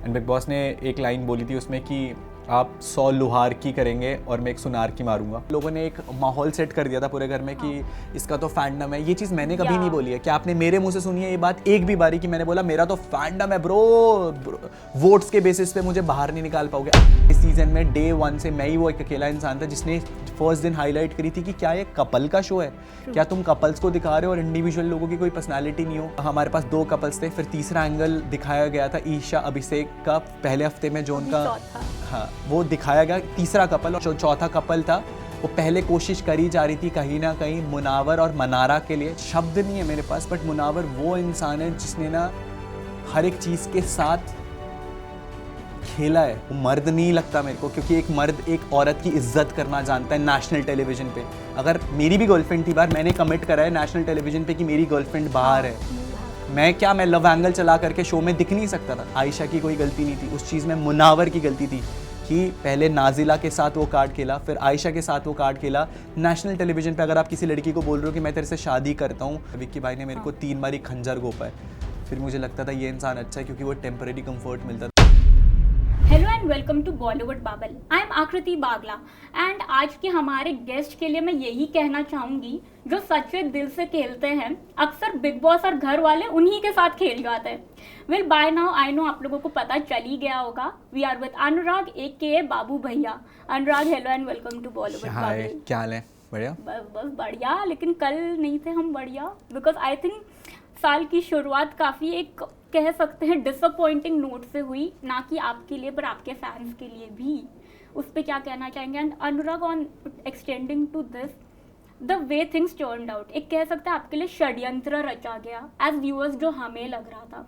And big boss ने एक line बोली थी उसमें कि आप 100 लुहार की करेंगे और मैं एक सुनार की मारूंगा। लोगों ने एक माहौल सेट कर दिया था पूरे घर में कि इसका तो फैंडम है। ये चीज़ मैंने कभी नहीं बोली है। क्या आपने मेरे मुंह से सुनी है ये बात एक भी बारी कि मैंने बोला मेरा तो फैंडम है ब्रो, वोट्स के बेसिस पे मुझे बाहर नहीं निकाल पाओगे। इस सीजन में डे 1 से मैं ही वो एक अकेला इंसान था जिसने फर्स्ट दिन हाईलाइट करी थी कि क्या ये कपल का शो है, क्या तुम कपल्स को दिखा रहे हो और इंडिविजुअल लोगों की कोई पर्सनालिटी नहीं हो। हमारे पास 2 कपल्स थे। फिर तीसरा एंगल दिखाया गया था ईशा अभिषेक का पहले हफ्ते में, जो उनका हाँ वो दिखाया गया तीसरा कपल। और जो चौथा कपल था वो पहले कोशिश करी जा रही थी कहीं ना कहीं मुनावर और मनारा के लिए। शब्द नहीं है मेरे पास, बट मुनावर वो इंसान है जिसने ना हर एक चीज़ के साथ खेला है। वो मर्द नहीं लगता मेरे को, क्योंकि एक मर्द एक औरत की इज्जत करना जानता है नेशनल टेलीविजन पे। अगर मेरी भी गर्लफ्रेंड थी बार, मैंने कमिट करा है नेशनल टेलीविजन पे कि मेरी गर्लफ्रेंड बाहर है। मैं लव एंगल चला करके शो में दिख नहीं सकता था। आयशा की कोई गलती नहीं थी उस चीज़ में, मुनावर की गलती थी कि पहले नाजिला के साथ वो कार्ड खेला, फिर आयशा के साथ वो कार्ड खेला। नेशनल टेलीविजन पे अगर आप किसी लड़की को बोल रहे हो कि मैं तेरे से शादी करता हूँ, विक्की भाई ने मेरे को 3 बारी खंजर घोपा है। फिर मुझे लगता था ये इंसान अच्छा है क्योंकि वो टेम्परेरी कंफर्ट मिलता था। Hello and welcome to Bollywood bubble. I M आकृति बागला एंड आज के हमारे गेस्ट के लिए मैं यही कहना चाहूंगी, जो सच्चे दिल से खेलते हैं अक्सर बिग बॉस और घर वाले उन्हीं के साथ खेल जाते हैं। Well bye now I know आप लोगों को पता चल ही गया होगा। वी आर विद अनुराग ए Babu Bhaiya. Anurag hello and welcome to Bollywood bubble. क्या हाल है? बढ़िया। बस बढ़िया, लेकिन कल नहीं थे हम बढ़िया, बिकॉज आई थिंक साल की शुरुआत काफ़ी एक कह सकते हैं डिसअपॉइंटिंग नोट से हुई, ना कि आपके लिए पर आपके फैंस के लिए भी। उस पर क्या कहना चाहेंगे? And Anurag on extending to this, the way things turned out, एक कह सकते हैं आपके लिए षड्यंत्र रचा गया एज व्यूअर्स, जो हमें लग रहा था।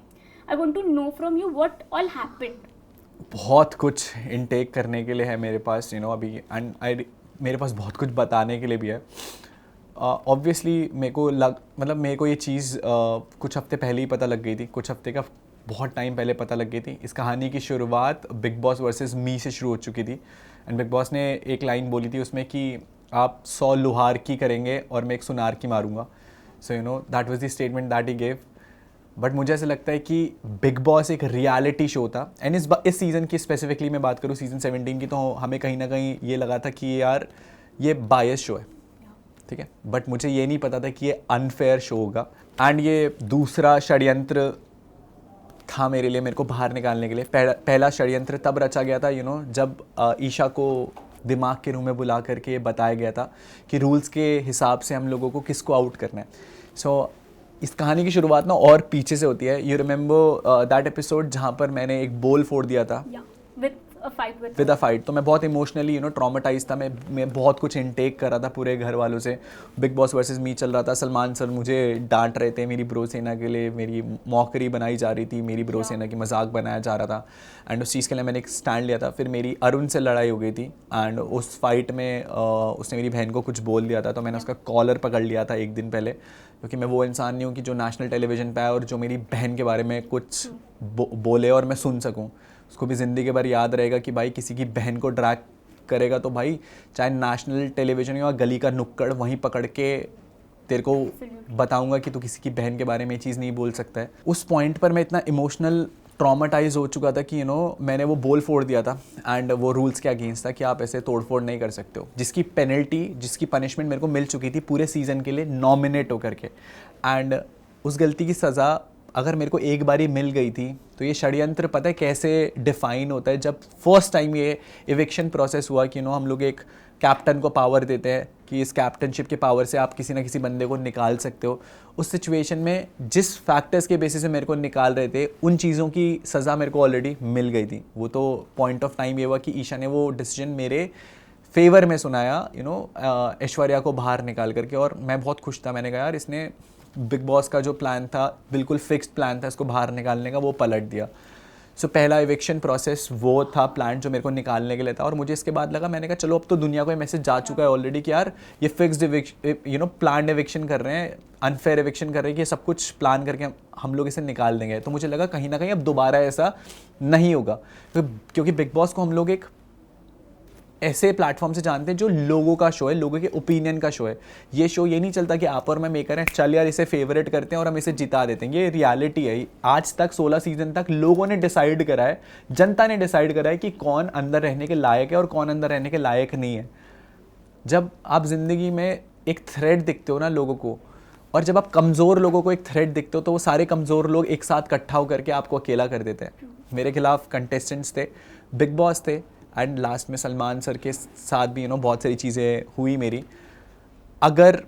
I want to know from you what all happened. बहुत कुछ इनटेक करने के लिए है मेरे पास, अभी एंड मेरे पास बहुत कुछ बताने के लिए भी है। ऑब्वियसली मेरे को ये चीज़ कुछ हफ्ते पहले ही पता लग गई थी। कुछ हफ्ते का बहुत टाइम पहले पता लग गई थी। इस कहानी की शुरुआत बिग बॉस वर्सेस मी से शुरू हो चुकी थी। एंड बिग बॉस ने एक लाइन बोली थी उसमें कि आप 100 लुहार की करेंगे और मैं एक सुनार की मारूंगा। So that was the statement that he gave. But मुझे ऐसा लगता है कि बिग बॉस एक रियलिटी शो था। एंड इस सीज़न की स्पेसिफिकली मैं बात करूँ, सीज़न 17 की, तो हमें कहीं ना कहीं ये लगा था कि यार ये बायस शो है, ठीक है। बट मुझे ये नहीं पता था कि ये अनफेयर शो होगा। एंड ये दूसरा षड्यंत्र था मेरे लिए, मेरे को बाहर निकालने के लिए। पहला षड्यंत्र तब रचा गया था जब ईशा को दिमाग के रूम में बुला करके ये बताया गया था कि रूल्स के हिसाब से हम लोगों को किसको आउट करना है। सो इस कहानी की शुरुआत ना और पीछे से होती है। यू रिमेंबर दैट एपिसोड जहाँ पर मैंने एक बोल फोड़ दिया था विद अ फाइट। तो मैं बहुत इमोशनली ट्रॉमेटाइज था। मैं बहुत कुछ इनटेक कर रहा था पूरे घर वालों से। बिग बॉस वर्सेस मी चल रहा था। सलमान सर मुझे डांट रहे थे मेरी ब्रो सेना के लिए, मेरी मौकरी बनाई जा रही थी, मेरी ब्रो सेना की मजाक बनाया जा रहा था। एंड उस चीज़ के लिए मैंने एक स्टैंड लिया था। फिर मेरी अरुण से लड़ाई हो गई थी एंड उस फाइट में उसने मेरी बहन को कुछ बोल दिया था, तो मैंने उसका कॉलर पकड़ लिया था एक दिन पहले, क्योंकि मैं वो इंसान नहीं हूँ कि जो नेशनल टेलीविजन पे आए और जो मेरी बहन के बारे में कुछ बोले और मैं सुन सकूँ। उसको भी ज़िंदगी भर याद रहेगा कि भाई किसी की बहन को ड्रैग करेगा तो भाई चाहे नेशनल टेलीविजन या गली का नुक्कड़ वहीं पकड़ के तेरे को बताऊंगा कि तू किसी की बहन के बारे में ये चीज़ नहीं बोल सकता है। उस पॉइंट पर मैं इतना इमोशनल ट्रॉमेटाइज हो चुका था कि मैंने वो बोल फोड़ दिया था। एंड वो रूल्स के अगेंस्ट था कि आप ऐसे तोड़ फोड़ नहीं कर सकते हो, जिसकी पेनल्टी, जिसकी पनिशमेंट मेरे को मिल चुकी थी पूरे सीज़न के लिए नॉमिनेट होकर के। एंड उस गलती की सज़ा अगर मेरे को एक बारी मिल गई थी, तो ये षड्यंत्र पता है कैसे डिफ़ाइन होता है। जब फर्स्ट टाइम ये इविक्शन प्रोसेस हुआ कि हम लोग एक कैप्टन को पावर देते हैं कि इस कैप्टनशिप के पावर से आप किसी ना किसी बंदे को निकाल सकते हो। उस सिचुएशन में जिस फैक्टर्स के बेसिस पे मेरे को निकाल रहे थे, उन चीज़ों की सज़ा मेरे को ऑलरेडी मिल गई थी। वो तो पॉइंट ऑफ टाइम ये हुआ कि ईशा ने वो डिसीजन मेरे फेवर में सुनाया, ऐश्वर्या को बाहर निकाल करके। और मैं बहुत खुश था। मैंने कहा यार इसने बिग बॉस का जो प्लान था, बिल्कुल फिक्स्ड प्लान था इसको बाहर निकालने का, वो पलट दिया। सो पहला इविक्शन प्रोसेस वो था प्लान जो मेरे को निकालने के लिए था। और मुझे इसके बाद लगा, मैंने कहा चलो अब तो दुनिया को ये मैसेज जा चुका है ऑलरेडी कि यार ये फिक्स्ड प्लान एविक्शन कर रहे हैं, अनफेयर एविक्शन कर रहे हैं, कि ये सब कुछ प्लान करके हम लोग इसे निकाल देंगे। तो मुझे लगा कहीं ना कहीं अब दोबारा ऐसा नहीं होगा, क्योंकि बिग बॉस को हम लोग एक ऐसे प्लेटफॉर्म से जानते हैं जो लोगों का शो है, लोगों के ओपिनियन का शो है। ये शो ये नहीं चलता कि आप और मैं मेकर हैं, चल यार इसे फेवरेट करते हैं और हम इसे जिता देते हैं। ये रियलिटी है। आज तक 16 सीजन तक लोगों ने डिसाइड करा है, जनता ने डिसाइड करा है कि कौन अंदर रहने के लायक है और कौन अंदर रहने के लायक नहीं है। जब आप ज़िंदगी में एक थ्रेड दिखते हो ना लोगों को, और जब आप कमज़ोर लोगों को एक थ्रेड दिखते हो, तो वो सारे कमज़ोर लोग एक साथ इकट्ठा होकर के आपको अकेला कर देते हैं। मेरे खिलाफ कंटेस्टेंट्स थे, बिग बॉस थे, एंड लास्ट में सलमान सर के साथ भी बहुत सारी चीज़ें हुई मेरी। अगर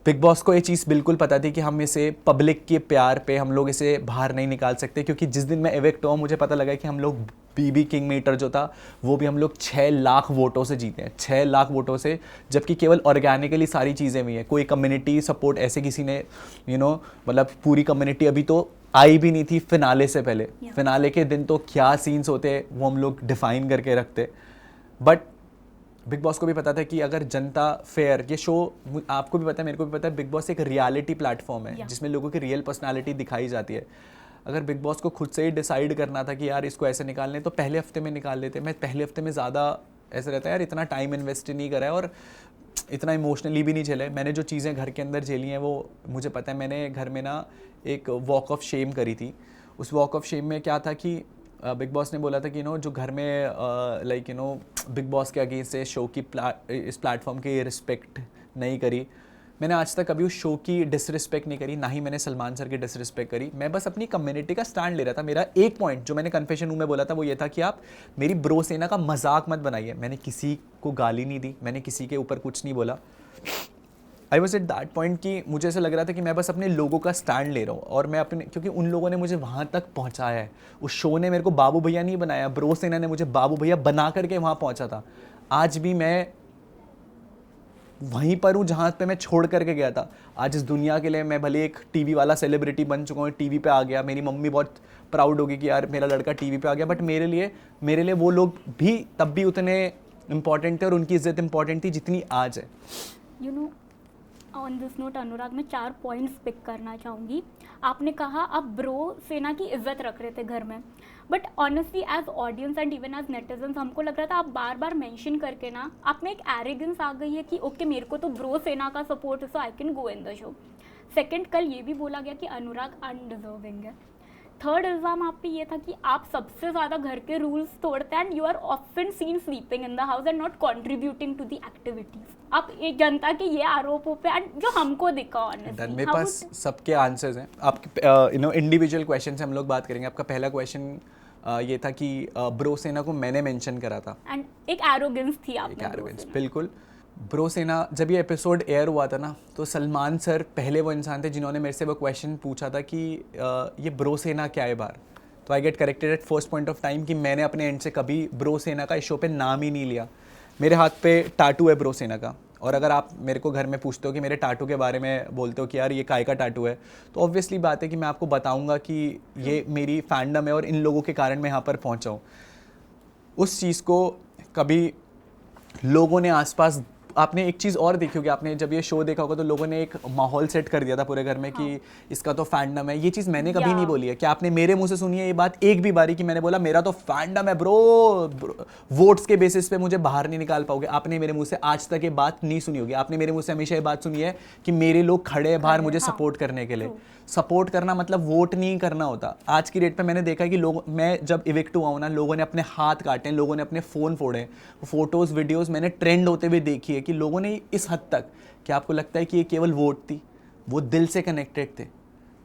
बिग बॉस को ये चीज़ बिल्कुल पता थी कि हम इसे पब्लिक के प्यार पे हम लोग इसे बाहर नहीं निकाल सकते, क्योंकि जिस दिन मैं इवेक्ट हुआ मुझे पता लगा कि हम लोग बीबी किंग मीटर जो था वो भी हम लोग 6 लाख वोटों से जीते हैं, 6 लाख वोटों से, जबकि केवल ऑर्गेनिकली सारी चीज़ें हुई हैं। कोई कम्युनिटी सपोर्ट ऐसे किसी ने मतलब पूरी कम्युनिटी अभी तो आई भी नहीं थी फिनाले से पहले। फिनाले के दिन तो क्या सीन्स होते वो हम लोग डिफाइन करके रखते। बट बिग बॉस को भी पता था कि अगर जनता फेयर, ये शो आपको भी पता है मेरे को भी पता है, बिग बॉस एक रियलिटी प्लेटफॉर्म है जिसमें लोगों की रियल पर्सनालिटी दिखाई जाती है। अगर बिग बॉस को खुद से ही डिसाइड करना था कि यार इसको ऐसे निकालने, तो पहले हफ्ते में निकाल लेते। मैं पहले हफ्ते में ज़्यादा ऐसा रहता है यार, इतना टाइम इन्वेस्ट नहीं करा है और इतना इमोशनली भी नहीं झेला। मैंने जो चीज़ें घर के अंदर झेली हैं वो मुझे पता है। मैंने घर में ना एक वॉक ऑफ शेम करी थी। उस वॉक ऑफ शेम में क्या था कि बिग बॉस ने बोला था कि जो घर में बिग बॉस के अगेंस्ट से शो की इस प्लेटफॉर्म की रिस्पेक्ट नहीं करी। मैंने आज तक कभी उस शो की डिसरिस्पेक्ट नहीं करी, ना ही मैंने सलमान सर की डिसरिस्पेक्ट करी। मैं बस अपनी कम्युनिटी का स्टैंड ले रहा था। मेरा एक पॉइंट जो मैंने कन्फेशन रूम में बोला था वो ये था कि आप मेरी ब्रो सेना का मजाक मत बनाइए। मैंने किसी को गाली नहीं दी, मैंने किसी के ऊपर कुछ नहीं बोला। I was at that point कि मुझे ऐसा लग रहा था कि मैं बस अपने लोगों का स्टैंड ले रहा हूँ, और मैं अपने, क्योंकि उन लोगों ने मुझे वहाँ तक पहुँचाया है। उस शो ने मेरे को बाबू भैया नहीं बनाया, ब्रो सेना ने मुझे बाबू भैया बना करके वहाँ पहुँचा था। आज भी मैं वहीं पर हूँ जहाँ पे मैं छोड़ करके गया था। आज इस दुनिया के लिए मैं भले एक टीवी वाला सेलिब्रिटी बन चुका हूँ, टीवी पे आ गया, मेरी मम्मी बहुत प्राउड होगी कि यार मेरा लड़का टीवी पे आ गया, बट मेरे लिए वो लोग भी तब भी उतने इम्पॉर्टेंट थे और उनकी इज्जत इम्पॉर्टेंट थी जितनी आज है। ऑन दिस नोट अनुराग, मैं 4 पॉइंट्स पिक करना चाहूँगी। आपने कहा आप ब्रो सेना की इज्जत रख रहे थे घर में, but honestly as audience and even as netizens हमको लग रहा था आप बार बार मेंशन करके ना आप में एक एरोगेंस आ गई है कि ओके मेरे को तो ब्रो सेना का सपोर्ट है so I can go in the show. Second, कल ये भी बोला गया कि अनुराग अनडिजर्विंग है। थर्ड इल्ज़ाम आप पे ये था कि आप सबसे ज़्यादा घर के रूल्स तोड़ते हैं and you are often seen sleeping in the house and not contributing to the activities. आप एक जनता के ये आरोपों पे एंड जो हमको दिखा ऑनेस्टली, मेरे पास सबके आंसर्स हैं। आपके इंडिविजुअल क्वेश्चन से हम लोग बात करेंगे। आपका पहला क्वेश्चन ये था कि ब्रो सेना को मैंने मेंशन करा था एंड एक एरोगेंस थी आप में। एरोगेंस, बिल्कुल। ब्रो सेना जब ये एपिसोड एयर हुआ था ना, तो सलमान सर पहले वो इंसान थे जिन्होंने मेरे से वो क्वेश्चन पूछा था कि ये ब्रो सेना क्या है बार। तो I get corrected at first point of time कि मैंने अपने एंड से कभी ब्रो सेना का इस शो पे नाम ही नहीं लिया। मेरे हाथ पे टाटू है ब्रो सेना का, और अगर आप मेरे को घर में पूछते हो कि मेरे टाटू के बारे में बोलते हो कि यार ये काय का टाटू है, तो ऑब्वियसली बात है कि मैं आपको बताऊंगा कि ये मेरी फैंडम है और इन लोगों के कारण मैं यहाँ पर पहुँचा हूँ। उस चीज़ को कभी लोगों ने आसपास, आपने एक चीज़ और देखी होगी, आपने जब ये शो देखा होगा तो लोगों ने एक माहौल सेट कर दिया था पूरे घर में कि इसका तो फैंडम है। ये चीज़ मैंने कभी नहीं बोली है। क्या आपने मेरे मुंह से सुनी है ये बात एक भी बारी कि मैंने बोला मेरा तो फैंडम है ब्रो, वोट्स के बेसिस पे मुझे बाहर नहीं निकाल पाओगे? आपने मेरे मुंह से आज तक ये बात नहीं सुनी होगी। आपने मेरे मुंह से हमेशा ये बात सुनी है कि मेरे लोग खड़े हैं बाहर मुझे सपोर्ट करने के लिए। सपोर्ट करना मतलब वोट नहीं करना होता। आज की डेट पे मैंने देखा कि लोग, मैं जब इविक्ट हुआ हूँ ना, लोगों ने अपने हाथ काटे, लोगों ने अपने फ़ोन फोड़े, फोटोज़ वीडियोज़ मैंने ट्रेंड होते हुए देखी है कि लोगों ने इस हद तक, क्या आपको लगता है कि ये केवल वोट थी? वो दिल से कनेक्टेड थे।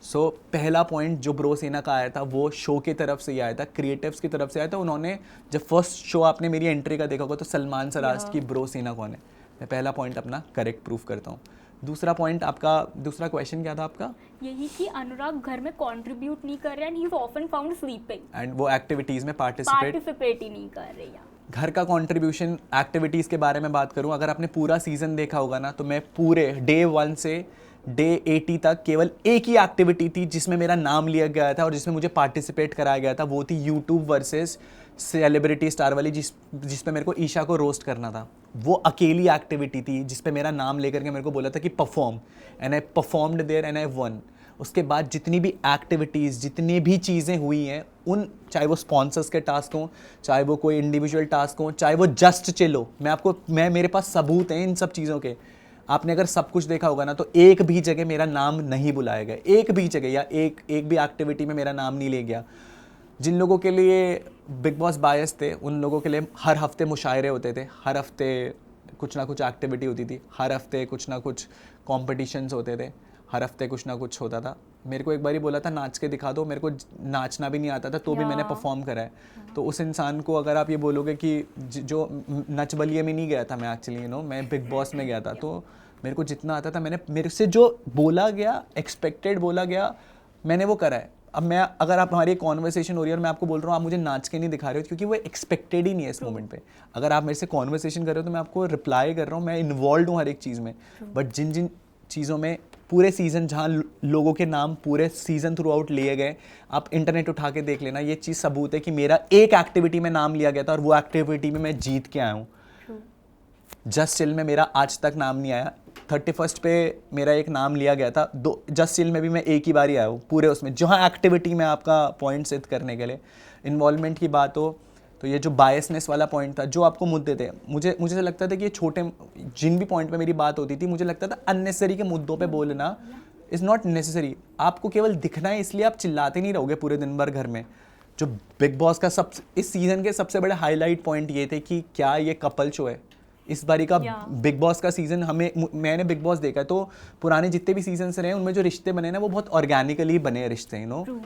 सो पहला पॉइंट जो ब्रो सेना का आया था वो शो की तरफ से ही आया था, क्रिएटिव्स की तरफ से आया था। उन्होंने जब फर्स्ट शो आपने मेरी एंट्री का देखा होगा तो सलमान सर आज की ब्रो सेना कौन है, मैं पहला पॉइंट अपना करेक्ट प्रूफ करता हूँ। दूसरा पॉइंट, आपका दूसरा क्वेश्चन क्या था आपका? यही कि अनुराग घर में कंट्रीब्यूट नहीं कर रहे and he is often found sleeping, and वो एक्टिविटीज़ में पार्टिसिपेट ही नहीं कर रहे हैं। घर का कंट्रीब्यूशन एक्टिविटीज़ के बारे में बात करूं, अगर आपने पूरा सीज़न देखा होगा ना, तो मैं पूरे डे 1 से डे 80 तक केवल एक ही एक्टिविटी थी जिसमें मेरा नाम लिया गया था और जिसमें मुझे पार्टिसिपेट कराया गया था। वो थी यूट्यूब वर्सेस सेलिब्रिटी स्टार वाली, जिस पे मेरे को ईशा को रोस्ट करना था। वो अकेली एक्टिविटी थी जिस पे मेरा नाम लेकर के मेरे को बोला था कि perform, and I performed there and I won. उसके बाद जितनी भी एक्टिविटीज़, जितनी भी चीज़ें हुई हैं, उन चाहे वो स्पॉन्सर्स के टास्क हों, चाहे वो कोई इंडिविजुअल टास्क हों, चाहे वो जस्ट चिल हो, मैं मेरे पास सबूत हैं इन सब चीज़ों के। आपने अगर सब कुछ देखा होगा ना, तो एक भी जगह मेरा नाम नहीं बुलाया गया, एक भी जगह, या एक भी एक्टिविटी में मेरा नाम नहीं ले गया। जिन लोगों के लिए बिग बॉस बायस थे, उन लोगों के लिए हर हफ्ते मुशायरे होते थे, हर हफ्ते कुछ ना कुछ एक्टिविटी होती थी, हर हफ्ते कुछ ना कुछ कॉम्पिटिशन्स होते थे, हर हफ्ते कुछ ना कुछ होता था। मेरे को एक बार ही बोला था नाच के दिखा दो, मेरे को नाचना भी नहीं आता था, तो भी मैंने परफॉर्म करा है। तो उस इंसान को अगर आप ये बोलोगे कि जो नच बलिए में नहीं गया था मैं, एक्चुअली मैं बिग बॉस में गया था, तो मेरे को जितना आता था मैंने, मेरे से जो बोला गया, एक्सपेक्टेड बोला गया, मैंने वो करा है। अब मैं, अगर आप हमारी कॉन्वर्सेशन हो रही है और मैं आपको बोल रहा हूँ आप मुझे नाच के नहीं दिखा रहे हो, क्योंकि वो एक्सपेक्टेड ही नहीं है इस मोमेंट पे। अगर आप मेरे से कॉन्वर्सेशन कर रहे हो तो मैं आपको रिप्लाई कर रहा हूँ, मैं इन्वॉल्व हूँ हर एक चीज़ में। बट जिन जिन चीज़ों में पूरे सीज़न, जहाँ लोगों के नाम पूरे सीज़न थ्रू आउट लिए गए, आप इंटरनेट उठा के देख लेना, ये चीज़ सबूत है कि मेरा एक एक्टिविटी में नाम लिया गया था और वो एक्टिविटी में मैं जीत के आया हूँ। जस्ट चिल में मेरा आज तक नाम नहीं आया। 31 पे मेरा एक नाम लिया गया था, जस्ट चिल में भी मैं एक ही बार ही आया हूँ पूरे उसमें, जहाँ एक्टिविटी में आपका पॉइंट सिद्ध करने के लिए। इन्वॉल्वमेंट की बात हो तो ये जो बायसनेस वाला पॉइंट था, जो आपको मुद्दे थे, मुझे लगता था कि ये छोटे, जिन भी पॉइंट पे मेरी बात होती थी, मुझे लगता था अननेसेसरी के मुद्दों पे बोलना इज़ नॉट नेसेसरी। आपको केवल दिखना है, इसलिए आप चिल्लाते नहीं रहोगे पूरे दिन भर घर में। जो बिग बॉस का इस सीज़न के सबसे बड़े हाईलाइट पॉइंट ये थे कि क्या ये कपल शो है। इस बारी का बिग बॉस का सीज़न, मैंने बिग बॉस देखा तो पुराने जितने भी सीजन रहे उनमें जो रिश्ते बने ना, वो बहुत ऑर्गेनिकली बने रिश्ते,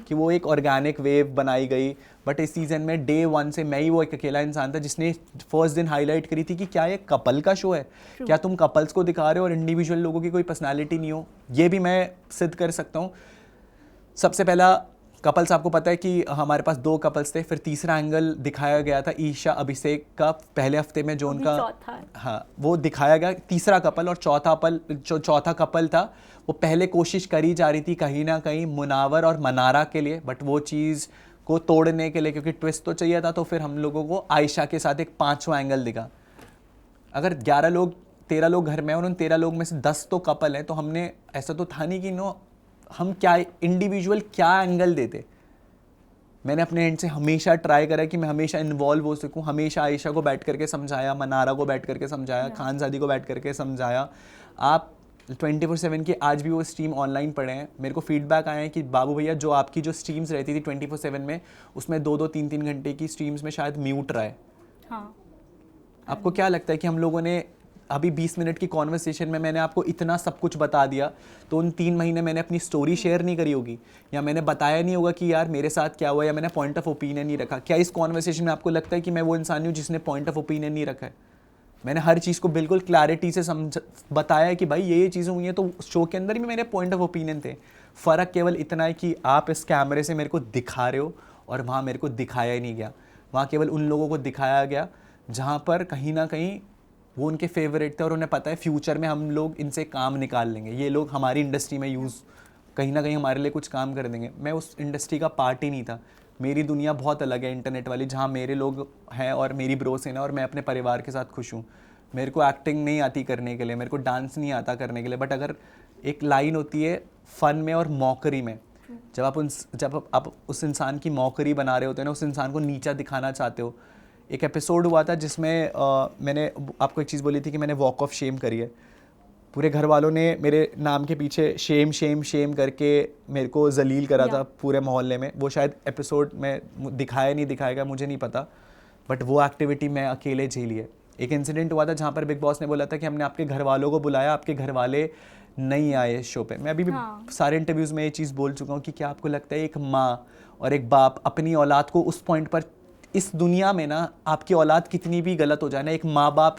कि वो एक ऑर्गेनिक वेव बनाई गई। बट इस सीज़न में डे 1 से मैं ही वो एक अकेला इंसान था जिसने फर्स्ट दिन हाईलाइट करी थी कि क्या ये कपल का शो है, क्या तुम कपल्स को दिखा रहे हो और इंडिविजुअल लोगों की कोई पर्सनैलिटी नहीं हो। ये भी मैं सिद्ध कर सकता हूँ। सबसे पहला कपल्स, आपको पता है कि हमारे पास 2 कपल्स थे, फिर तीसरा एंगल दिखाया गया था ईशा अभिषेक का पहले हफ्ते में, जो उनका, हाँ, वो दिखाया गया तीसरा कपल। और चौथा कपल था, वो पहले कोशिश करी जा रही थी कहीं ना कहीं मुनावर और मनारा के लिए, बट वो चीज़ को तोड़ने के लिए, क्योंकि ट्विस्ट तो चाहिए था, तो फिर हम लोगों को आयशा के साथ एक 5वां एंगल दिखा। अगर 11 लोग 13 लोग घर में हैं और उन 13 लोग में से 10 तो कपल हैं, तो हमने, ऐसा तो था नहीं कि हम क्या इंडिविजुअल क्या एंगल देते। मैंने अपने एंड से हमेशा ट्राई करा कि मैं हमेशा इन्वॉल्व हो सकूं, हमेशा आयशा को बैठ करके समझाया, मनारा को बैठ करके समझाया, खानजादी को बैठ करके समझाया। आप 24/7 की आज भी वो स्ट्रीम ऑनलाइन पड़े हैं। मेरे को फीडबैक आए हैं कि बाबू भैया, जो आपकी जो स्ट्रीम्स रहती थी 24/7 में, उसमें 2-2, 3-3 घंटे की स्ट्रीम्स में शायद म्यूट रहा है। हाँ। आपको क्या लगता है कि हम लोगों ने अभी 20 मिनट की कॉन्वर्सेशन में मैंने आपको इतना सब कुछ बता दिया, तो उन 3 महीने मैंने अपनी स्टोरी शेयर नहीं करी होगी, या मैंने बताया नहीं होगा कि यार मेरे साथ क्या हुआ, या मैंने पॉइंट ऑफ ओपिनियन नहीं रखा। क्या इस कॉन्वर्सेशन में आपको लगता है कि मैं वो इंसान हूँ जिसने पॉइंट ऑफ ओपिनियन नहीं रखा है? मैंने हर चीज़ को बिल्कुल क्लैरिटी से बताया कि भाई ये चीज़ें हुई हैं, तो शो के अंदर भी मेरे पॉइंट ऑफ ओपिनियन थे। फ़र्क केवल इतना है कि आप इस कैमरे से मेरे को दिखा रहे हो और वहाँ मेरे को दिखाया ही नहीं गया। वहाँ केवल उन लोगों को दिखाया गया जहाँ पर कहीं ना कहीं वो उनके फेवरेट थे और उन्हें पता है फ्यूचर में हम लोग इनसे काम निकाल लेंगे, ये लोग हमारी इंडस्ट्री में यूज़ कहीं ना कहीं हमारे लिए कुछ काम कर देंगे। मैं उस इंडस्ट्री का पार्ट ही नहीं था। मेरी दुनिया बहुत अलग है इंटरनेट वाली, जहाँ मेरे लोग हैं और मेरी ब्रोसेन है और मैं अपने परिवार के साथ खुश हूँ। मेरे को एक्टिंग नहीं आती करने के लिए, मेरे को डांस नहीं आता करने के लिए, बट अगर एक लाइन होती है फ़न में और मौकरी में, जब आप उस इंसान की मौकरी बना रहे होते हैं ना, उस इंसान को नीचा दिखाना चाहते हो। एक एपिसोड हुआ था जिसमें मैंने आपको एक चीज़ बोली थी कि मैंने वॉक ऑफ शेम करी है। पूरे घर वालों ने मेरे नाम के पीछे शेम शेम शेम करके मेरे को जलील करा था पूरे मोहल्ले में। वो शायद एपिसोड में दिखाया नहीं दिखाएगा मुझे नहीं पता, बट वो एक्टिविटी मैं अकेले झेली है। एक इंसिडेंट हुआ था जहाँ पर बिग बॉस ने बोला था कि हमने आपके घर वालों को बुलाया, आपके घर वाले नहीं आए इस शो पे। मैं अभी भी सारे इंटरव्यूज़ में ये चीज़ बोल चुका हूँ कि क्या आपको लगता है एक माँ और एक बाप अपनी औलाद को उस पॉइंट पर, इस दुनिया में ना आपकी औलाद कितनी भी गलत हो जाए ना, एक माँ बाप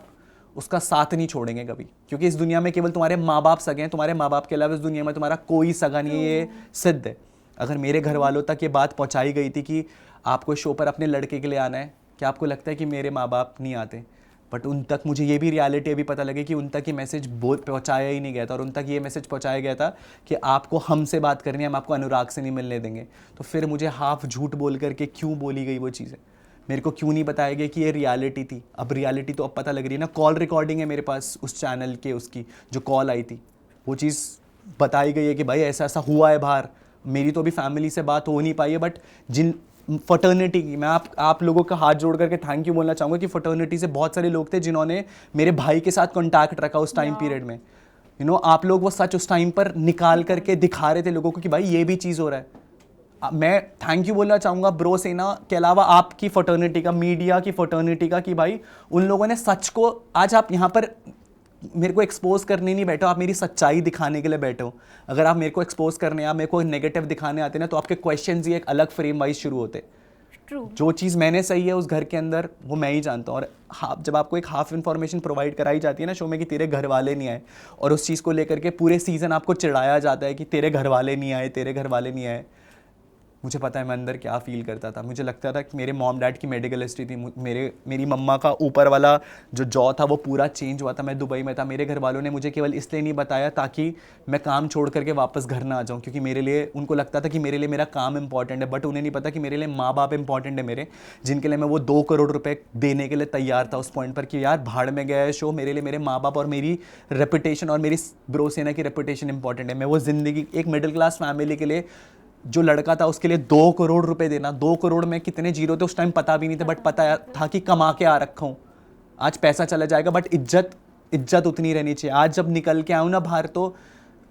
उसका साथ नहीं छोड़ेंगे कभी, क्योंकि इस दुनिया में केवल तुम्हारे माँ बाप सगे हैं, तुम्हारे माँ बाप के अलावा इस दुनिया में तुम्हारा कोई सगा नहीं है, ये सिद्ध है। अगर मेरे घर वालों तक ये बात पहुँचाई गई थी कि आपको शो पर अपने लड़के के लिए आना है, क्या आपको लगता है कि मेरे माँ बाप नहीं आते? बट उन तक मुझे ये भी रियलिटी अभी पता लगी कि उन तक ये मैसेज पहुँचाया ही नहीं गया था, और उन तक ये मैसेज पहुँचाया गया था कि आपको हमसे बात करनी है, हम आपको अनुराग से नहीं मिलने देंगे। तो फिर मुझे हाफ झूठ बोल करके क्यों बोली गई वो चीज़ें, मेरे को क्यों नहीं बताया गया कि ये रियलिटी थी? अब रियलिटी तो अब पता लग रही है ना। कॉल रिकॉर्डिंग है मेरे पास उस चैनल के, उसकी जो कॉल आई थी, वो चीज़ बताई गई है कि भाई ऐसा ऐसा हुआ है बाहर। मेरी तो अभी फैमिली से बात हो नहीं पाई है, बट जिन फटर्निटी की मैं आप लोगों का हाथ जोड़ करके थैंक यू बोलना चाहूँगा कि फटर्निटी से बहुत सारे लोग थे जिन्होंने मेरे भाई के साथ कॉन्टैक्ट रखा उस टाइम पीरियड में। आप लोग वो सच उस टाइम पर निकाल करके दिखा रहे थे लोगों को कि भाई ये भी चीज़ हो रहा है। मैं थैंक यू बोलना चाहूँगा ब्रो सेना के अलावा आपकी फटर्निटी का, मीडिया की फटर्निटी का, कि भाई उन लोगों ने सच को, आज आप यहाँ पर मेरे को एक्सपोज करने नहीं बैठे हो, आप मेरी सच्चाई दिखाने के लिए बैठे हो। अगर आप मेरे को एक्सपोज करने या मेरे को नेगेटिव दिखाने आते ना, तो आपके क्वेश्चंस ही एक अलग फ्रेम वाइज शुरू होते। ट्रू। जो चीज़ मैंने सही है उस घर के अंदर वो मैं ही जानता हूँ। और जब आपको एक हाफ इन्फॉर्मेशन प्रोवाइड कराई जाती है ना शो में कि तेरे घर वाले नहीं आए, और उस चीज़ को लेकर के पूरे सीज़न आपको चिढ़ाया जाता है कि तेरे घर वाले नहीं आए, तेरे घर वाले नहीं आए, मुझे पता है मैं अंदर क्या फील करता था। मुझे लगता था कि मेरे मॉम डैड की मेडिकल हिस्ट्री थी, मेरी मम्मा का ऊपर वाला जो जॉ था वो पूरा चेंज हुआ था, मैं दुबई में था। मेरे घर वालों ने मुझे केवल इसलिए नहीं बताया ताकि मैं काम छोड़ करके वापस घर ना आ जाऊँ, क्योंकि मेरे लिए, उनको लगता था कि मेरे लिए मेरा काम इंपॉर्टेंट है, बट उन्हें नहीं पता कि मेरे लिए माँ बाप इंपॉर्टेंट है मेरे, जिनके लिए मैं वो 2 करोड़ रुपए देने के लिए तैयार था उस पॉइंट पर कि यार भाड़ में गया है शो, मेरे लिए मेरे माँ बाप और मेरी रेपुटेशन और मेरी ब्रो सेना की रेपुटेशन इंपॉर्टेंट है। मैं वो ज़िंदगी एक मिडिल क्लास फैमिली के लिए जो लड़का था उसके लिए 2 करोड़ रुपए देना, 2 करोड़ में कितने जीरो थे उस टाइम पता भी नहीं थे, बट पता था कि कमा के आ रखा हूँ। आज पैसा चला जाएगा बट इज्जत उतनी रहनी चाहिए। आज जब निकल के आऊँ ना बाहर, तो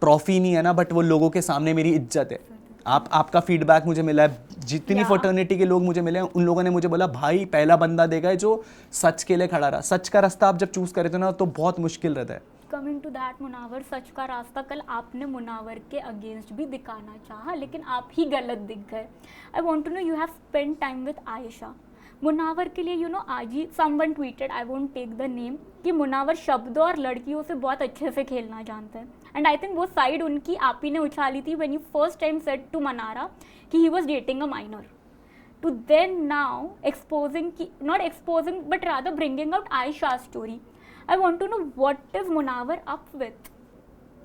ट्रॉफी नहीं है ना, बट वो लोगों के सामने मेरी इज्जत है। आपका फीडबैक मुझे मिला है, जितनी फर्टर्निटी के लोग मुझे मिले हैं उन लोगों ने मुझे बोला भाई पहला बंदा देखा है जो सच के लिए खड़ा रहा। सच का रास्ता आप जब चूज करे थे ना तो बहुत मुश्किल रहता है। कमिंग टू दैट मुनावर, सच का रास्ता कल आपने मुनावर के अगेंस्ट भी दिखाना चाहा, लेकिन आप ही गलत दिख गए। I want to know, you have spend time with Ayesha. Munawar के लिए आज ही someone tweeted, I won't take the name, कि मुनावर शब्दों और लड़कियों से बहुत अच्छे से खेलना जानते हैं। एंड आई थिंक वो साइड उनकी आप ही ने उछाली थी when you first time said to Mannara कि he was dating a minor, to then now exposing, not exposing but rather bringing out Ayesha story. I want to know what is Munawar up with?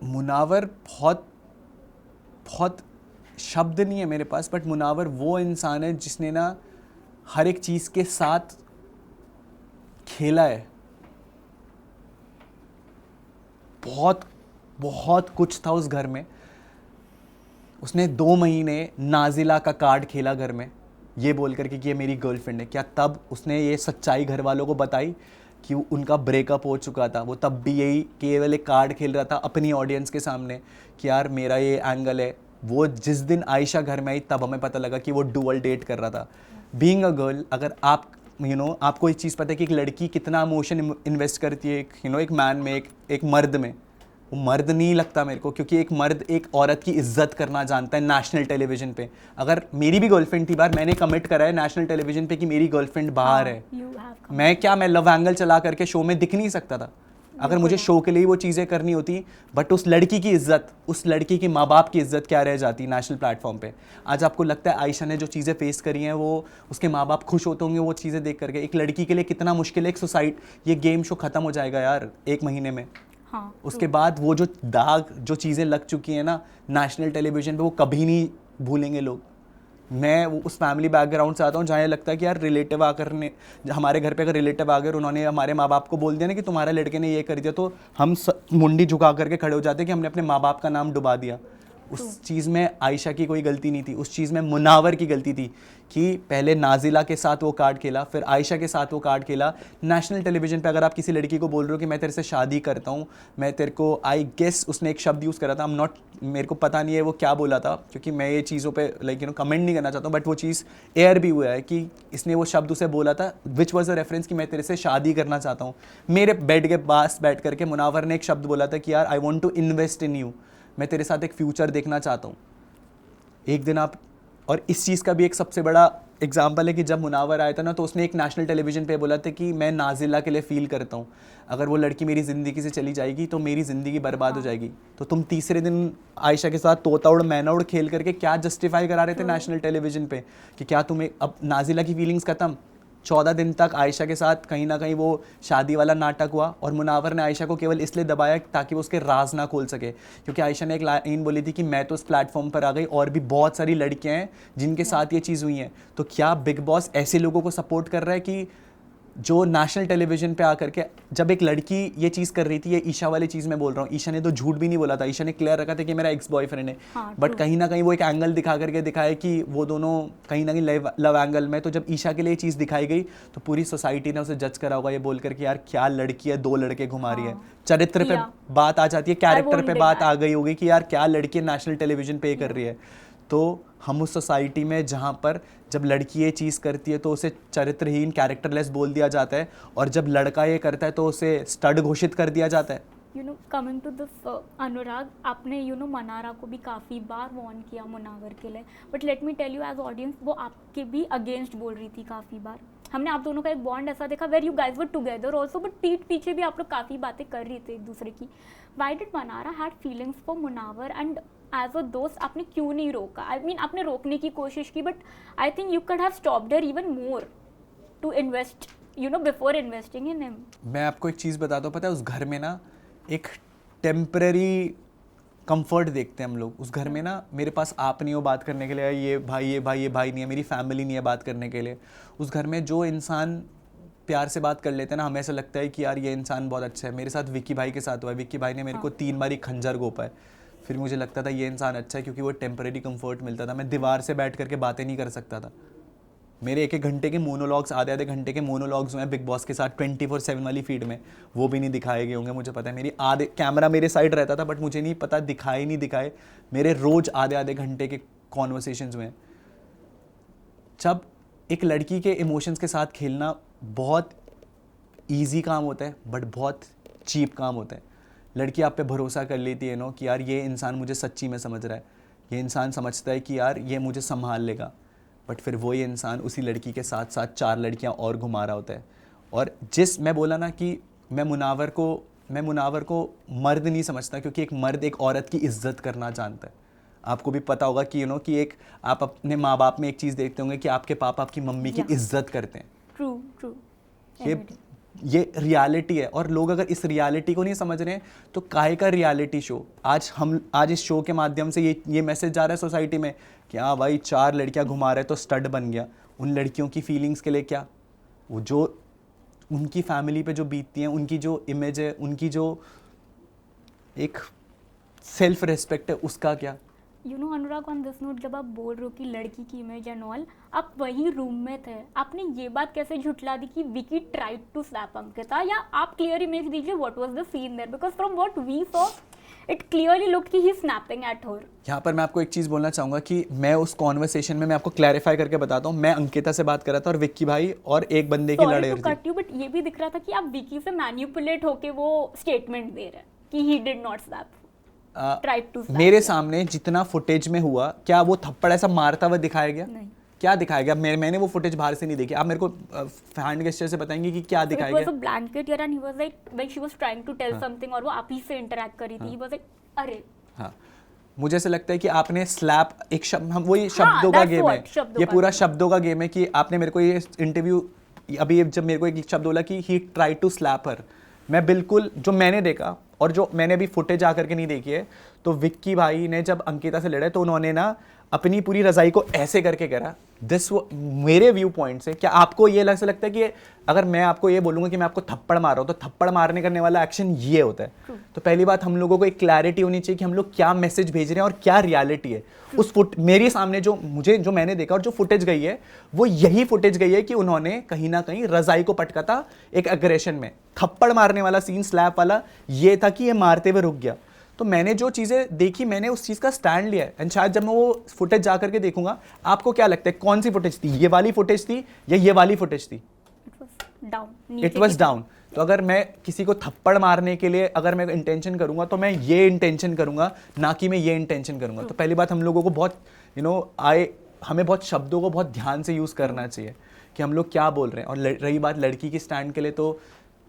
Munawar बहुत शब्द नहीं है मेरे पास, बट मुनावर वो इंसान है जिसने ना हर एक चीज़ के साथ खेला है। बहुत कुछ था उस घर में। उसने 2 महीने नाजिला का कार्ड खेला घर में, ये बोल करके कि ये मेरी गर्लफ्रेंड है। क्या तब उसने ये सच्चाई घर वालों को बताई कि उनका ब्रेकअप हो चुका था? वो तब भी यही केवल एक कार्ड खेल रहा था अपनी ऑडियंस के सामने कि यार मेरा ये एंगल है। वो जिस दिन आयशा घर में आई तब हमें पता लगा कि वो डुअल डेट कर रहा था। बीइंग अ गर्ल, अगर आप आपको एक चीज़ पता है कि एक लड़की कितना इमोशन इन्वेस्ट करती है एक मैन में, एक मर्द में, वो मर्द नहीं लगता मेरे को, क्योंकि एक मर्द एक औरत की इज्जत करना जानता है नेशनल टेलीविजन पे। अगर मेरी भी गर्लफ्रेंड थी बार, मैंने कमिट करा है नेशनल टेलीविजन पे कि मेरी गर्लफ्रेंड बाहर है। मैं लव एंगल चला करके शो में दिख नहीं सकता था अगर मुझे शो के लिए वो चीज़ें करनी होती। बट उस लड़की की इज्जत, उस लड़की के माँ बाप की इज्जत क्या रह जाती नेशनल प्लेटफॉर्म पे। आज आपको लगता है आयशा ने जो चीज़ें फेस करी हैं वो उसके माँ बाप खुश होते होंगे वो चीज़ें देख करके? एक लड़की के लिए कितना मुश्किल है एक सोसाइटी। ये गेम शो खत्म हो जाएगा यार 1 महीने में। हाँ, उसके बाद वो जो दाग, जो चीज़ें लग चुकी हैं ना नेशनल टेलीविजन पे, वो कभी नहीं भूलेंगे लोग। मैं उस फैमिली बैकग्राउंड से आता हूँ जहाँ ये लगता है कि यार रिलेटिव आकर ने, हमारे घर पे अगर रिलेटिव आ गए, उन्होंने हमारे माँ बाप को बोल दिया ना कि तुम्हारे लड़के ने ये कर दिया, तो हम मुंडी झुका करके खड़े हो जाते कि हमने अपने माँ बाप का नाम डुबा दिया। उस चीज़ में आयशा की कोई गलती नहीं थी, उस चीज़ में मुनावर की गलती थी कि पहले नाजिला के साथ वो कार्ड खेला, फिर आयशा के साथ वो कार्ड खेला। नेशनल टेलीविजन पे अगर आप किसी लड़की को बोल रहे हो कि मैं तेरे से शादी करता हूँ, मैं तेरे को, आई गेस उसने एक शब्द यूज़ करा था, मेरे को पता नहीं है वो क्या बोला था, क्योंकि मैं ये चीज़ों पे कमेंट नहीं करना चाहता हूँ, बट वो चीज़ एयर भी हुआ है कि इसने वो शब्द उसे बोला था विच वॉज अ रेफरेंस कि मैं तेरे से शादी करना चाहता हूँ। मेरे बेड के पास बैठ करके मुनावर ने एक शब्द बोला था कि यार I want to invest in you, मैं तेरे साथ एक फ्यूचर देखना चाहता हूँ एक दिन आप। और इस चीज़ का भी एक सबसे बड़ा एग्जाम्पल है कि जब मुनावर आया था ना, तो उसने एक नेशनल टेलीविजन पे बोला था कि मैं नाजिला के लिए फ़ील करता हूँ, अगर वो लड़की मेरी ज़िंदगी से चली जाएगी तो मेरी ज़िंदगी बर्बाद हो जाएगी। तो तुम तीसरे दिन आयशा के साथ तोता उड़ मैना उड़ खेल करके क्या जस्टिफाई करा रहे थे नेशनल टेलीविजन पे कि क्या तुम्हें अब नाजिला की फीलिंग्स ख़त्म? 14 दिन तक आयशा के साथ कहीं ना कहीं वो शादी वाला नाटक हुआ, और मुनावर ने आयशा को केवल इसलिए दबाया ताकि वो उसके राज ना खोल सके, क्योंकि आयशा ने एक लाइन बोली थी कि मैं तो उस प्लेटफॉर्म पर आ गई और भी बहुत सारी लड़कियां हैं जिनके साथ ये चीज़ हुई हैं। तो क्या बिग बॉस ऐसे लोगों को सपोर्ट कर रहा है कि जो नेशनल टेलीविजन पे आकर के जब एक लड़की ये चीज़ कर रही थी, ये ईशा वाली चीज़ मैं बोल रहा हूँ, ईशा ने तो झूठ भी नहीं बोला था, ईशा ने क्लियर रखा था कि मेरा एक्स बॉयफ्रेंड है। हाँ, बट true. कहीं ना कहीं वो एक एंगल दिखा करके दिखाया कि वो दोनों कहीं ना कहीं लव एंगल में। तो जब ईशा के लिए ये चीज़ दिखाई गई तो पूरी सोसाइटी ने उसे जज करा होगा ये बोल करके यार क्या लड़की है, 2 लड़के घुमा रही है। हाँ, चरित्र पे किया। बात आ जाती है, कैरेक्टर won't पे deny. बात आ गई होगी कि यार क्या लड़की नेशनल टेलीविजन पे कर रही है। तो हम उस सोसाइटी में जहाँ पर जब लड़की ये चीज़ करती है तो उसे चरित्रहीन, कैरेक्टरलेस बोल दिया जाता है, और जब लड़का ये करता है तो उसे स्टड घोषित कर दिया जाता है। कमिंग टू दिस अनुराग, आपने मनारा को भी काफ़ी बार वॉर्न किया मुनावर के लिए, but let me tell you as audience, वो आपके भी अगेंस्ट बोल रही थी काफ़ी बार। हमने आप दोनों का एक बॉन्ड ऐसा देखा where you guys were together also, but पीठ पीछे भी आप लोग काफ़ी बातें कर रही थे एक दूसरे की। Why did Mannara had feelings for Munawar, and as a दोस्त आपने क्यों नहीं रोका? आई मीन आपने रोकने की कोशिश की, but I think you could have stopped there even more to invest before investing in him. मैं आपको एक चीज़ बताता हूँ, पता है उस घर में ना एक टेम्पररी कंफर्ट देखते हैं हम लोग। उस घर में ना मेरे पास आप नहीं हो बात करने के लिए, ये भाई नहीं है, मेरी फैमिली नहीं है बात करने के लिए। उस घर में जो इंसान प्यार से बात कर लेते हैं ना, हमें ऐसा लगता है कि यार ये इंसान बहुत अच्छा है। मेरे साथ विक्की भाई के साथ हुआ है, विक्की भाई ने मेरे को 3 बारी खंजर घोंपा है, फिर मुझे लगता था ये इंसान अच्छा है, क्योंकि वो टेम्पररी कंफर्ट मिलता था। मैं दीवार से बैठ करके बातें नहीं कर सकता था। मेरे 1-1 घंटे के मोनोलॉग्स, आधे घंटे के मोनोलॉग्स हुए हैं बिग बॉस के साथ 24/7 वाली फीड में, वो भी नहीं दिखाए गए होंगे मुझे पता है। मेरी आधे कैमरा मेरे साइड रहता था, बट मुझे नहीं पता दिखाए नहीं दिखाए, मेरे रोज आधे घंटे के कॉन्वर्सेशंस हुए हैं। जब एक लड़की के इमोशंस के साथ खेलना बहुत ईजी काम होता है, बट बहुत चीप काम होता है। लड़की आप पे भरोसा कर लेती है कि यार ये इंसान मुझे सच्ची में समझ रहा है, ये इंसान समझता है कि यार ये मुझे संभाल लेगा, बट फिर वही इंसान उसी लड़की के साथ साथ 4 लड़कियां और घुमा रहा होता है। और मैं बोला ना कि मैं मुनावर को मर्द नहीं समझता, क्योंकि एक मर्द एक औरत की इज्जत करना जानता है। आपको भी पता होगा कि कि एक आप अपने माँ बाप में एक चीज़ देखते होंगे कि आपके पापा आपकी मम्मी की इज्जत करते हैं। ट्रू। ये रियलिटी है, और लोग अगर इस रियलिटी को नहीं समझ रहे हैं तो काहे का रियलिटी शो। आज इस शो के माध्यम से ये मैसेज जा रहा है सोसाइटी में कि हाँ भाई 4 लड़कियां घुमा रहे तो स्टड बन गया। उन लड़कियों की फीलिंग्स के लिए क्या, वो जो उनकी फैमिली पे जो बीतती हैं, उनकी जो इमेज है, उनकी जो एक सेल्फ रेस्पेक्ट है, उसका क्या। अनुराग, ऑन दिस नोट, जब आप बोल रहे हो कि लड़की की इमेज एंड ऑल, आप वही रूम में थे, आपने ये बात कैसे झुठला दी कि Vicky tried to slap Ankita? या आप क्लियर इमेज दीजिए what was the scene there, because from what we saw it clearly looked कि he is snapping at her. यहाँ पर मैं आपको एक चीज़ बोलना चाहूँगा कि मैं उस कॉन्वर्सेशन में, मैं आपको क्लैरिफाई करके बताता हूँ, मैं अंकिता से बात कर रहा था और विक्की भाई और एक बंदे की लड़ाई हो रही थी। बट ये भी दिख रहा था कि आप विकी से मैनिपुलेट होके वो स्टेटमेंट दे रहे हैं कि ही डिड नॉट स्लैप। मेरे सामने जितना फुटेज में हुआ, क्या वो थप्पड़ ऐसा मारता हुआ दिखाया गया? नहीं। क्या दिखाया गया? मैंने वो फुटेज बाहर से नहीं देखी। आप मेरे को हैंड गेस्चर से बताएंगे कि क्या दिखाया गया? It was a blanket here and he was like, when she was trying to tell something, और वो आप ही से इंटरैक्ट कर रही थी, he was like, अरे। हाँ, मुझे ऐसा लगता है कि आपने स्लैप एक शब्द, हम वही शब्दों का गेम है, ये पूरा शब्दों का गेम है कि आपने मेरे को ये इंटरव्यू अभी जब मेरे को एक शब्द बोला कि ही ट्राई टू स्लैप हर, मैं बिल्कुल जो मैंने देखा और जो मैंने अभी फुटेज आकर के नहीं देखी है, तो विक्की भाई ने जब अंकिता से लड़े तो उन्होंने ना अपनी पूरी रजाई को ऐसे करके करा। मेरे व्यू पॉइंट से, क्या आपको ये लगता है कि अगर मैं आपको ये बोलूँगा कि मैं आपको थप्पड़ मार रहा हूँ, तो थप्पड़ मारने करने वाला एक्शन ये होता है? तो पहली बात, हम लोगों को एक क्लैरिटी होनी चाहिए कि हम लोग क्या मैसेज भेज रहे हैं और क्या रियलिटी है। उस मेरे सामने जो मैंने देखा और जो फुटेज गई है, वो यही फुटेज गई है कि उन्होंने कहीं ना कहीं रजाई को पटका था एक एग्रेशन में। थप्पड़ मारने वाला सीन, स्लैप वाला, ये था कि ये मारते हुए रुक गया। तो मैंने जो चीज़ें देखी, मैंने उस चीज़ का स्टैंड लिया है। एंड शायद जब मैं वो फुटेज जा करके देखूंगा, आपको क्या लगता है कौन सी फुटेज थी? ये वाली फुटेज थी या ये वाली फुटेज थी? It was down. तो अगर मैं किसी को थप्पड़ मारने के लिए अगर मैं इंटेंशन करूंगा, तो मैं ये इंटेंशन करूंगा, ना कि मैं ये इंटेंशन करूंगा। तो पहली बात, हम लोगों को बहुत हमें बहुत शब्दों को बहुत ध्यान से यूज़ करना चाहिए कि हम लोग क्या बोल रहे हैं। और रही बात लड़की की स्टैंड के लिए, तो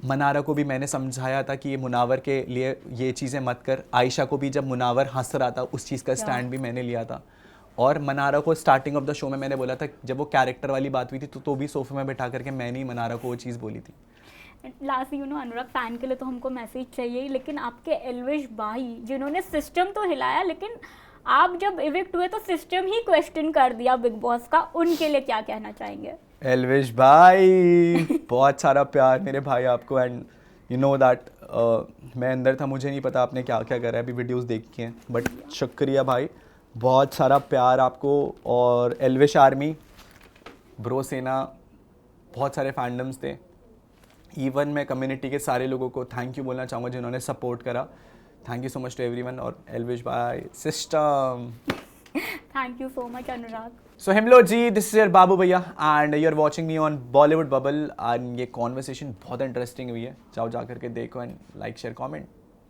मनारा को भी मैंने समझाया था कि ये मुनावर के लिए ये चीज़ें मत कर। आयशा को भी जब मुनावर हंस रहा था, उस चीज़ का स्टैंड भी मैंने लिया था। और मनारा को स्टार्टिंग ऑफ द शो में मैंने बोला था, जब वो कैरेक्टर वाली बात हुई थी, तो भी सोफे में बैठा करके मैंने ही मनारा को वो चीज़ बोली थी। लास्ट अनुराग, फैन के लिए तो हमको मैसेज चाहिए, लेकिन आपके एल्विश भाई जिन्होंने सिस्टम तो हिलाया, लेकिन आप जब इविक्ट हुए तो सिस्टम ही क्वेश्चन कर दिया बिग बॉस का, उनके लिए क्या कहना चाहेंगे? एलविश भाई बहुत सारा प्यार मेरे भाई आपको, एंड यू नो दैट मैं अंदर था, मुझे नहीं पता आपने क्या क्या करा है, अभी वीडियोस देखी हैं, बट शुक्रिया भाई, बहुत सारा प्यार आपको। और एलविश आर्मी, ब्रो सेना, बहुत सारे फैंडम्स थे। इवन मैं कम्युनिटी के सारे लोगों को थैंक यू बोलना चाहूँगा जिन्होंने सपोर्ट करा। Thank you so much to everyone. और एलविश भाई system, thank you so much Anurag. So हेमलो ji, this is your Babu Bhaiya and you are watching me on Bollywood bubble. And ये कॉन्वर्सेशन बहुत इंटरेस्टिंग हुई है, जाओ जा करके देखो एंड लाइक शेयर कमेंट।